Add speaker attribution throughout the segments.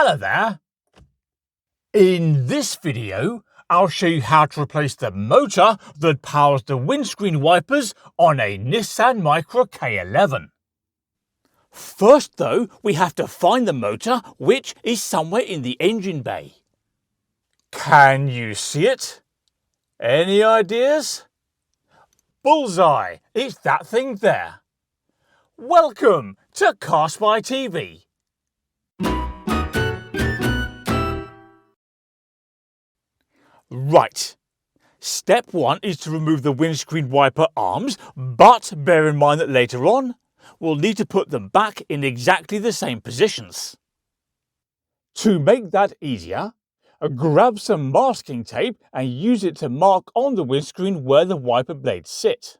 Speaker 1: Hello there! In this video, I'll show you how to replace the motor that powers the windscreen wipers on a Nissan Micra K11. First though, we have to find the motor, which is somewhere in the engine bay. Can you see it? Any ideas? Bullseye! It's that thing there. Welcome to CarSpyTV. Right. Step 1 is to remove the windscreen wiper arms, but bear in mind that later on, we'll need to put them back in exactly the same positions. To make that easier, grab some masking tape and use it to mark on the windscreen where the wiper blades sit.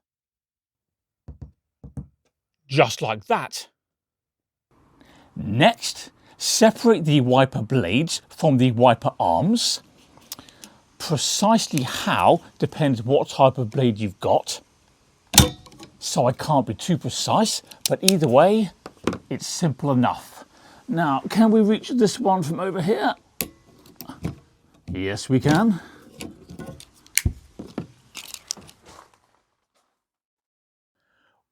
Speaker 1: Just like that. Next, separate the wiper blades from the wiper arms. Precisely how depends what type of blade you've got. So I can't be too precise, but either way, it's simple enough. Now, can we reach this one from over here? Yes, we can.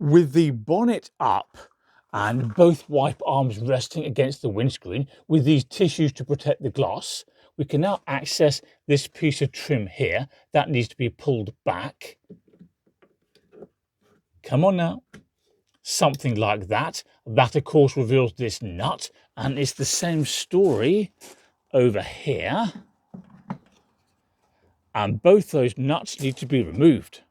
Speaker 1: With the bonnet up and both wiper arms resting against the windscreen with these tissues to protect the glass, we can now access this piece of trim here that needs to be pulled back. Come on now. Something like that. That of course reveals this nut, and it's the same story over here. And both those nuts need to be removed.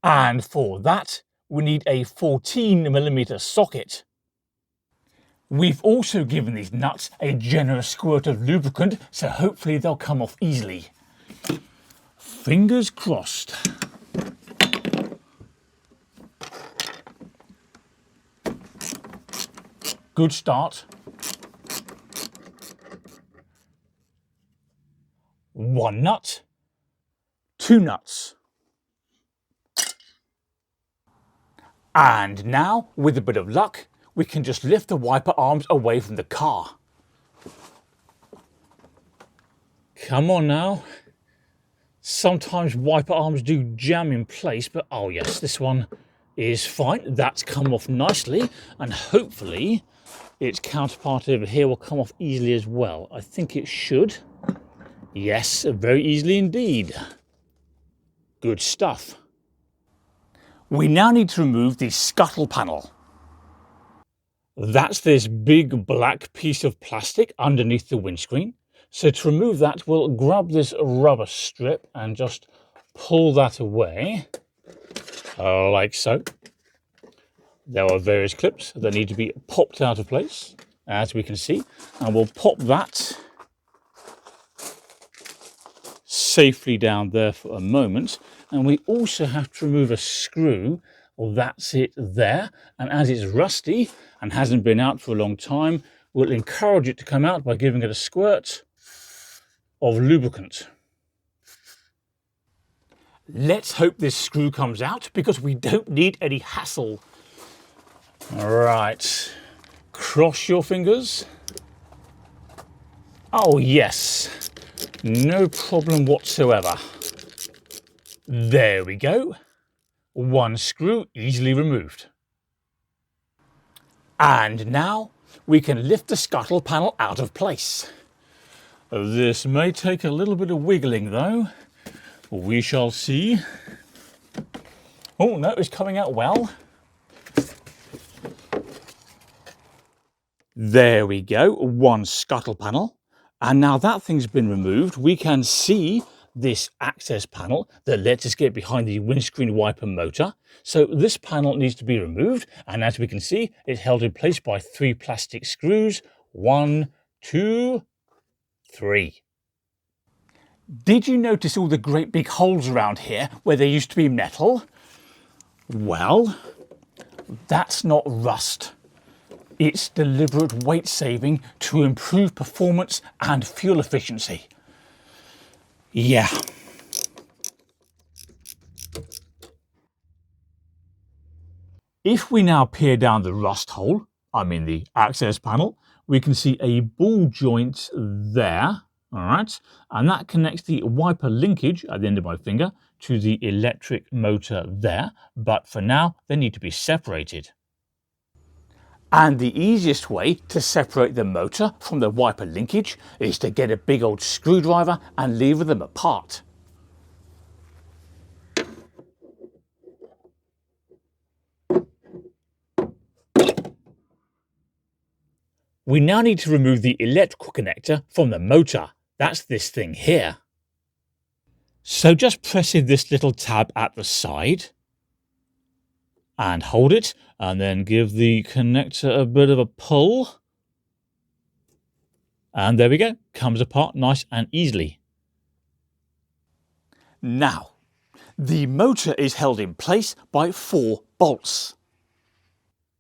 Speaker 1: And for that, we need a 14mm socket. We've also given these nuts a generous squirt of lubricant, so hopefully they'll come off easily. Fingers crossed. Good start. One nut, two nuts. And now, with a bit of luck, we can just lift the wiper arms away from the car. Come on now. Sometimes wiper arms do jam in place, but oh yes, this one is fine. That's come off nicely, and hopefully its counterpart over here will come off easily as well. I think it should. Yes, very easily indeed. Good stuff. We now need to remove the scuttle panel. That's this big black piece of plastic underneath the windscreen. So to remove that, we'll grab this rubber strip and just pull that away, like so. There are various clips that need to be popped out of place, as we can see, and we'll pop that safely down there for a moment. And we also have to remove a screw. Well, that's it there, and as it's rusty and hasn't been out for a long time, we'll encourage it to come out by giving it a squirt of lubricant. Let's hope this screw comes out because we don't need any hassle. All right, cross your fingers. Oh yes, no problem whatsoever. There we go. One screw easily removed. And now we can lift the scuttle panel out of place. This may take a little bit of wiggling though. We shall see. Oh no, it's coming out well. There we go, one scuttle panel. And now that thing's been removed, we can see this access panel that lets us get behind the windscreen wiper motor. So this panel needs to be removed, and as we can see, it's held in place by 3 plastic screws. 1, 2, 3. Did you notice all the great big holes around here where there used to be metal? Well, that's not rust. It's deliberate weight saving to improve performance and fuel efficiency. Yeah. If we now peer down the rust hole, I mean the access panel, we can see a ball joint there, all right, and that connects the wiper linkage at the end of my finger to the electric motor there, but for now they need to be separated. And the easiest way to separate the motor from the wiper linkage is to get a big old screwdriver and lever them apart. We now need to remove the electrical connector from the motor. That's this thing here. So just press in this little tab at the side and hold it, and then give the connector a bit of a pull. And there we go, comes apart nice and easily. Now, the motor is held in place by 4 bolts.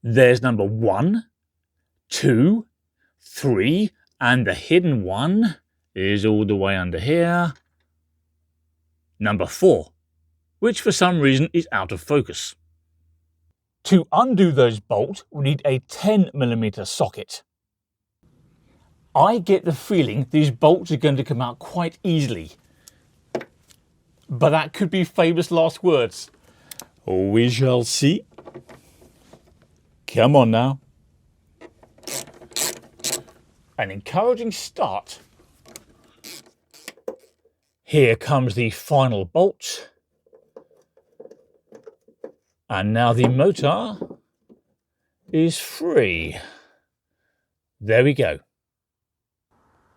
Speaker 1: There's number 1, 2, 3, and the hidden one is all the way under here. Number 4, which for some reason is out of focus. To undo those bolts, we need a 10mm socket. I get the feeling these bolts are going to come out quite easily. But that could be famous last words. We shall see. Come on now. An encouraging start. Here comes the final bolt. And now the motor is free. There we go.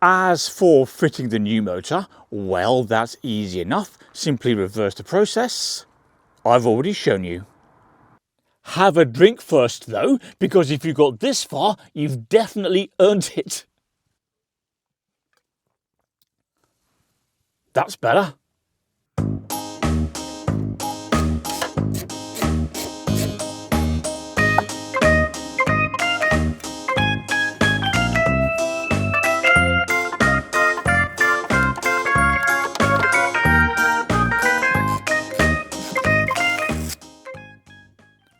Speaker 1: As for fitting the new motor, well, that's easy enough. Simply reverse the process. I've already shown you. Have a drink first though, because if you got this far, you've definitely earned it. That's better.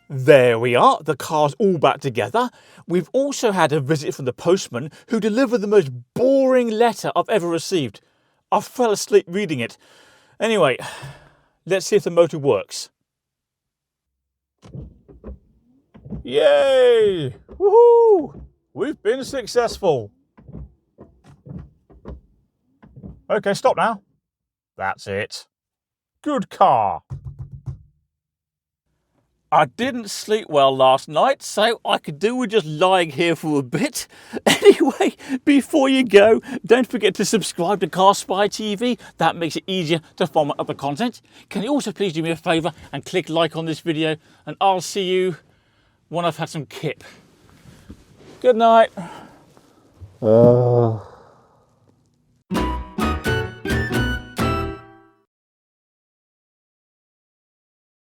Speaker 1: There we are, the car's all back together. We've also had a visit from the postman who delivered the most boring letter I've ever received. I fell asleep reading it. Anyway, let's see if the motor works. Yay! Woohoo! We've been successful. Okay, stop now. That's it. Good car. I didn't sleep well last night, so I could do with just lying here for a bit. Anyway, before you go, don't forget to subscribe to CarSpyTV. That makes it easier to find my other content. Can you also please do me a favour and click like on this video, and I'll see you when I've had some kip. Good night.